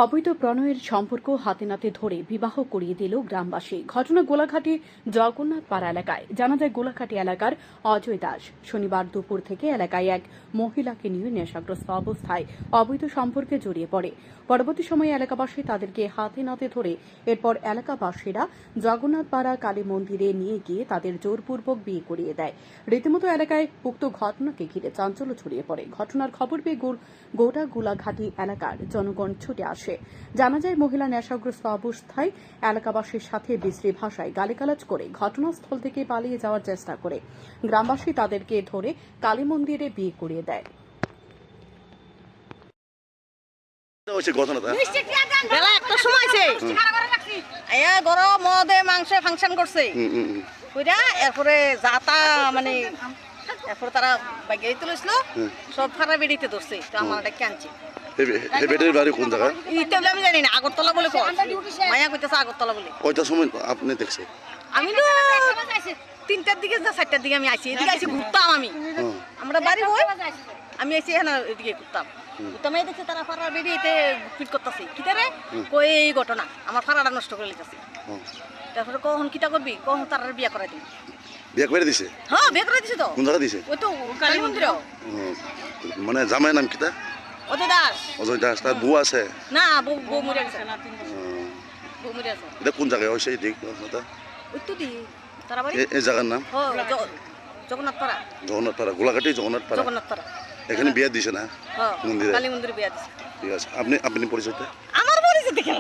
অবৈধ প্রণয়ের সম্পর্ক হাতে নাতে ধরে বিবাহ করিয়ে দিল গ্রামবাসী। ঘটনা গোলাঘাটি জগন্নাথ পাড়া এলাকায়। জানা যায়, গোলাঘাটি এলাকার অজয় দাস শনিবার দুপুর থেকে এলাকায় এক মহিলাকে নিয়ে নেশাগ্রস্ত অবস্থায় অবৈধ সম্পর্কে জড়িয়ে পড়ে। পরবর্তী সময়ে এলাকাবাসী তাদেরকে হাতে নাতে ধরে এরপর এলাকাবাসীরা জগন্নাথ পাড়া কালী মন্দিরে নিয়ে গিয়ে তাদের জোরপূর্বক বিয়ে করিয়ে দেয়। রীতিমতো এলাকায় উক্ত ঘটনাকে ঘিরে চাঞ্চল্য ছড়িয়ে পড়ে। ঘটনার খবর পেয়ে গোটা গোলাঘাটি এলাকার জনগণ ছুটে আসে। জানা যায়, মহিলা নেশাগ্রস্ত অবস্থায় এলাকাবাসীর সাথে বিশ্রী ভাষায় গালিগালাজ করে ঘটনাস্থল থেকে পালিয়ে যাওয়ার চেষ্টা করে। গ্রামবাসী তাদেরকে ধরে কালী মন্দিরে বিয়ে করিয়ে দেয়। বেলা একটা সময় গরম মদে মাংস ফাংশন করছে এরপরে যাতা মানে এরপরে তারা বাইকে তুলেছিল সব ফারা বেরিয়ে ধরছে। তো আমার একটা আনছে আমি জানি না, আগরতলা বলে মায়া কইতেছে আগরতলা বলে। কয়টার সময় আপনি দেখছেন? আমি তো 3টার দিকে 4টার দিকে আমি আইছি, এদিকে আইছি ঘুরতাম। আমরা বাড়ি হই, আমি আইছি এখানে এদিকে ঘুরতাম। ঘুরতাম দেখছি তারা ফারা বেরিয়ে ফিট করতেছে কি রে কই এই ঘটনা আমার ফারাটা নষ্ট করে লিখতেছে। তারপরে কখন কিটা করবি, কখন তার বিয়া করাই দিবি। বিয়ে করে দিছে? হ্যাঁ, বিয়ে করে দিছে। তো কোন জায়গা দিছে? ওই তো কালী মন্দির। মানে জামাইয়ের নাম কিটা? অজয় দাস। অজয় দাস। তার বউ আছে? না, বউ মরে গেছে। বউ মরে গেছে। এটা কোন জায়গায় হইছে ঠিক কথা? ওই তো দি তারা বাড়ি। এই জায়গার নাম জগন্নাথ পাড়া। জগন্নাথ পাড়া, গোলাঘাটি জগন্নাথ পাড়া। জগন্নাথ পাড়া এখানে বিয়ে দিছে না? হ্যাঁ, মন্দিরে। কালী মন্দিরে বিয়ে দিছে। ঠিক আছে। আপনি পরিচয়টা? আমার পরিচয় দেখে